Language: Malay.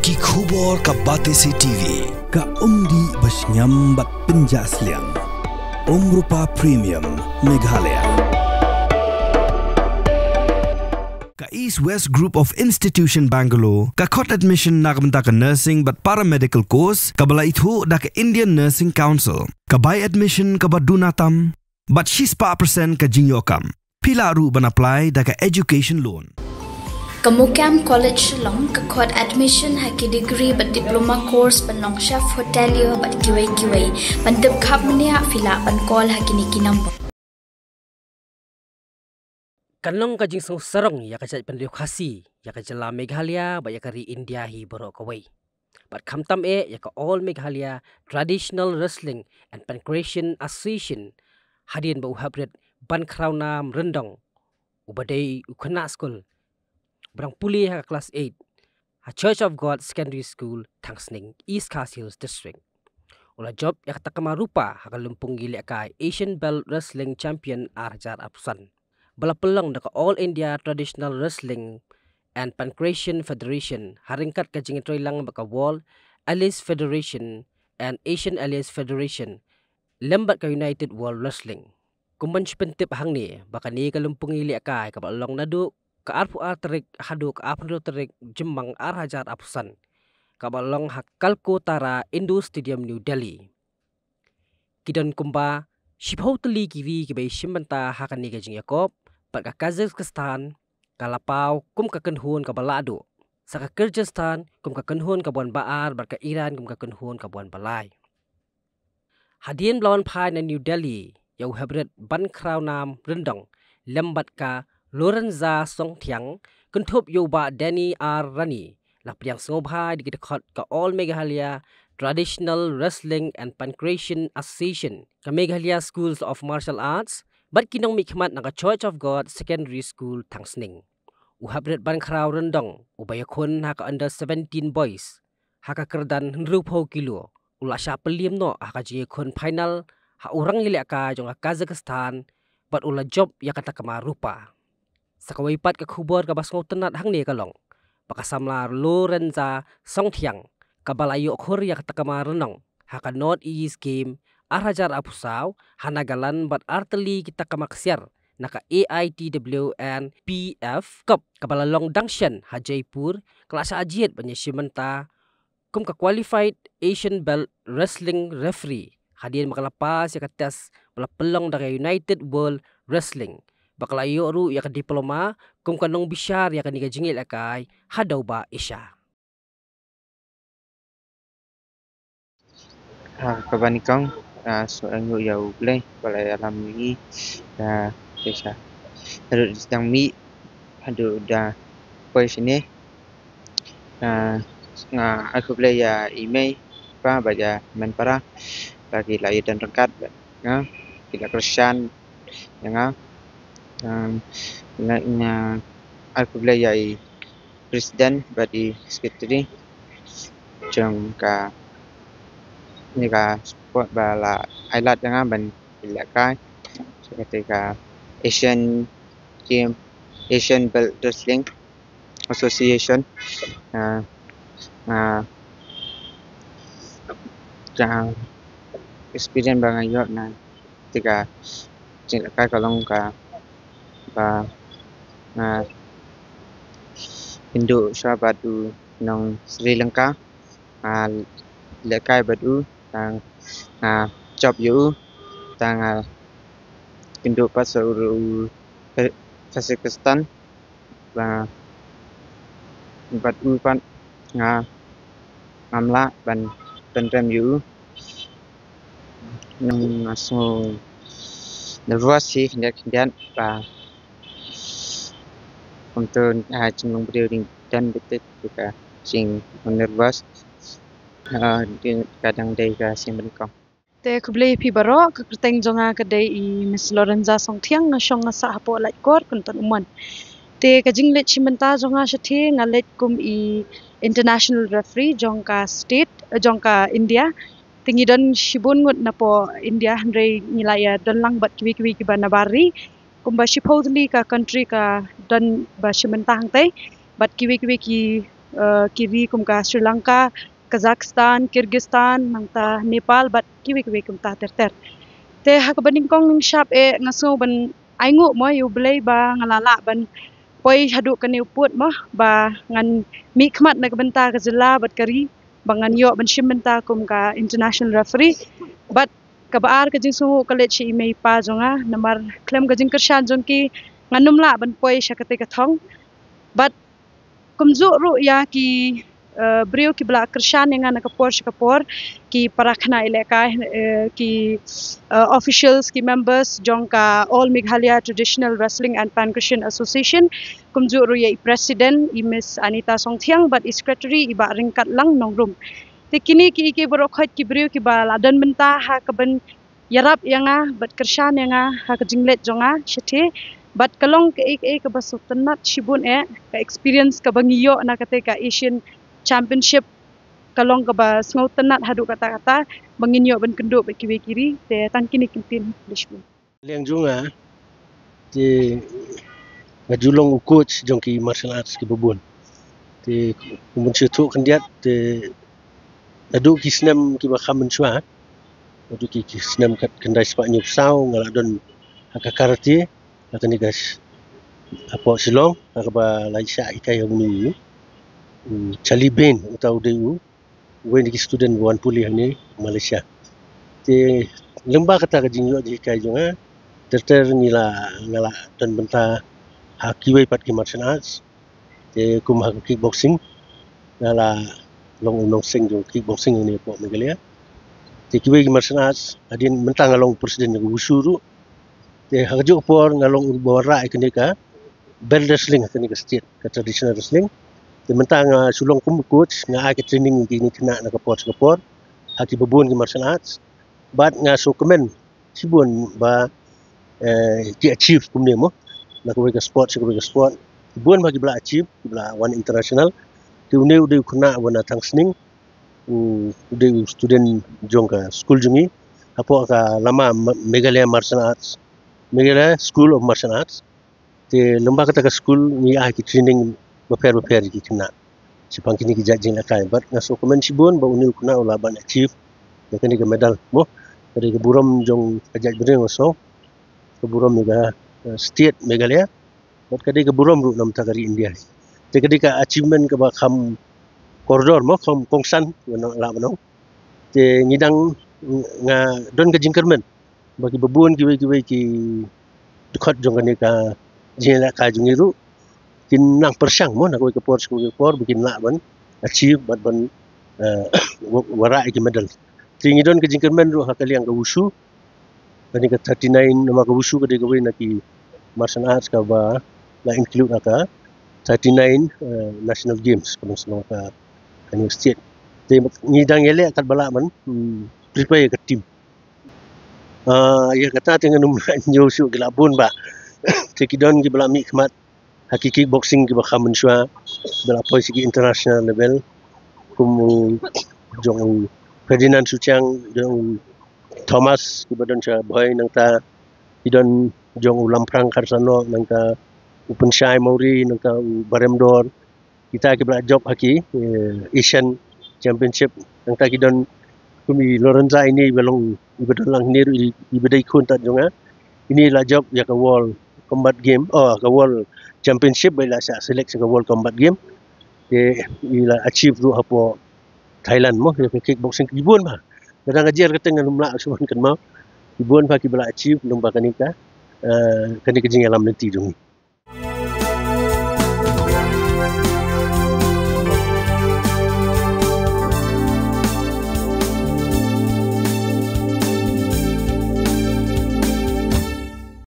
Ki khubor ka Batesi TV. Ka umdi basnyam bat penjas liang. Rupa Premium Meghalaya. Ka East West Group of Institution Bangalore. Ka khot admission nagamta ka nursing but paramedical course. Ka bala itu da ka Indian Nursing Council. Ka buy admission ka badunatam. But she's pa percent ka jingyokam. Pila ru ban apply da ka education loan. Kamukam College long kakot admission haki degree but diploma course panong chef hotelier but kiway pantip khap mania fila pan call haki niki number kanlong kajing song sarong ya kajat pendiu khasi ya kajala Meghalaya ba ya kari India hi borok kawai but khamtam ya ka all Meghalaya Traditional Wrestling and Pancration Association hadin ba uhabret ban kraunam rendong ubadai ukhana school Brang puli ha class 8 ha Church of God Secondary School Tangsning East Khasi Hills District. Ula job ya takama rupa ha kalumpung gili kai Asian Belt Wrestling Champion Arjar Apsan. Bala pelong da All India Traditional Wrestling and Pancration Federation haringkat ka jingitroy lang baka Wall Allies Federation and Asian Allies Federation lembat ka United World Wrestling. Kumbanch pentip hangni baka ni kalumpung gili kai kabalong nadu Kaarpu arterik haduk apro terik jemang arhajar apsan kabalong hakalko tara Indo Stadium New Delhi kidon kumba shibhotli kiwi kibai shimanta hakani gajing Yakob pat Kazakhstan kalapau kum ka kenhun kabalado saka Kyrgyzstan kum ka kenhun kabuan baar bar ka Iran kum ka kenhun kabuan balai hadien blawan phai na New Delhi yau habret ban kraunam rendong lembat ka Lorenza Songtiang kuntup yoba Danny R. Rani lapriang sengobhai di dekat ka All Meghalaya Traditional Wrestling and Pancration Association ka Meghalaya Schools of Martial Arts bat kinong mikmat na ka Church of God Secondary School Tangsning uhabret ban kraw rendong ubayakon ha ka under 17 boys ha ka kerdan 10 kilo ula sya pelim no ha ka jikon final ha urang ile ka jong Kazakhstan bat ula job ya kata kama rupa sakawai pat ka khubor ka basngau tenat hang ni kalong pakasamlar Lorenza Songtiang kabalayo khor ya katakama renong haka North East game arhajar apusaw hanagalan bat arteli kita kamaksiar naka AITWN PF Cup kabalalong dangshan ha Jaipur klasa ajiet banyashimenta kum ka qualified Asian Belt Wrestling referee hadin makalapas ya katas wala pelong dari United World Wrestling bakalayo ru ya ka diploma kum kanong bisyar ya kaniga jingil akay hadaw ba isya kabanikang soal ngu yau bleh balai alam ni desa ada sedang mi ada dah question ni aku boleh ya email apa baca menpara bagi lahir dan rengkat tidak kersian yang aku boleh ya presiden bagi sekretari jangka ni ka sport bala ailat jangan ban ilakai seperti ka Asian Game Asian Belt Wrestling Association jangan experience bangayot na ketika ilakai kalong ka Indo Syabadu nong Sri Lanka lekai badu tang job you tang Indo pasuru Kazakhstan badu pan ngamla ban pendem you nong aso nervous sih kemudian untuk cenderung berdiri dan betul juga sing nervous kadang day ka sing menikah te kublei pi baro ka kerteng jonga kedai i Miss Lorenza Songtiang nga syong nga sa hapo like kor kunton umon te kajing let chimenta jonga shathi nga let kum i international referee jongka state jongka India tingidon shibun ngut na po India handre nilaya don lang bat kiwi ki banabari kumba shiphodli ka country ka don ba shimenta hangtai bat kiwi ki kiri kum ka Sri Lanka, Kazakhstan, Kyrgyzstan, nangta Nepal, but kiwi kum ta ter. Te hak bandingkong ning shop ngaso ban aingu mo yu belai ba ngalala ban poi hadu kani uput mo ba ngan mi khmat na benta ka jela bat kari bangan yo ban shim benta kum ka international referee but ka baar ka jing su college chi mai pa jonga namar klem ka jing kershan jong ki nganum la ban poi shakate ka thong but kumzu ru ya ki brio ki bla kershan yang na kapor ki parakhna ilaka ki officials ki members jong ka All Meghalaya Traditional Wrestling and Pancration Association kumju ru ya president Miss Anita Songthiang but secretary iba ringkat lang nongrum te kini ki borokhat ki brio ki ba ladan benta ha kaban yarap yanga but kershan yanga ha ka jinglet jonga shethe but kalong ke basuk tenat shibun ka experience ka bangiyo na kate ka Asian Championship kalong ka ba sngow tenat hadu kata banginyo ban kendo ba kiwi kiri te tangkini kimpin lishmu liang junga te ngajulong coach jong ki martial arts ki bubun te kumun chitu kandiat te adu ki snam ki ba khamen chwa adu ki snam kat kendai spa nyup sau ngala don haka karate atani gas apo silong haka ba lai sha ikai honi Charlie Bain atau DU wen ki student wan puli hani Malaysia te lemba kata ka jingyo di kai jonga ter nila ngala dan benta hakiwai pat ki martial arts te kum hak kickboxing ngala long sing jo kickboxing ni po Meghalaya te kiwai ki martial arts adin benta ngalong presiden ng wusuru te hak jo por ngalong bawara ikenika bell wrestling ikenika state ka traditional wrestling te mentang sulong kum coach nga aki training kini kena na kapor haki babun ki martial arts but nga so komen sibun ba ki achieve kum nemo na ko ka sport bun bagi bla achieve bla one international ti uneu de kuna wana thangsning de student jongka school jungi apo ka lama Meghalaya martial arts Meghalaya school of martial arts te lembaga ka school ni aki training beper di kena sipang kini kijajing lakai but ngaso komen sibun ba unil kuna ulaban achieve ya kini ke medal mo dari ke buram jong kajaj bering ngaso ke buram mega state Meghalaya but kadi ke buram ru nam takari India te kadi ka achievement ke ba kham koridor mo kham kongsan wana la mano te ngidang nga don ke jingkermen bagi babun kiwe ki dekat jong kani ka jela ka jungiru kin nang persang mo nak ke por bikin la ban achieve ban wara ki medal tingi don ke jingkermen ru hakali yang ke wushu kani ke 39 nama ke wushu ke dewe naki martial arts ka ba la include aka 39 national games kalau semua ka kani state te ngidang yele akan bala man prepare ke team ya kata dengan nyo shu gelabun ba tekidon ki bala mi khmat hakiki boxing ki bakhamun shwa bela poi sigi international level kum jong Ferdinand Suchang jong Thomas ki badon cha boy nang ta idon jong lamprang karsano nang ta open shai mauri nang ta baremdor kita ki bela job haki Asian Championship nang ta kidon kumi Lorenza ini belong ibadon lang niru ibadai kun ta jonga ini la job ya ka wall combat game ka wall championship bila sa select sa world combat game te ila achieve ru apo Thailand mo ke kickboxing ibon ba kadang ajar kateng numla suman kan mau ibon pa ki bala achieve lumba kanika kani kejing alam nanti dong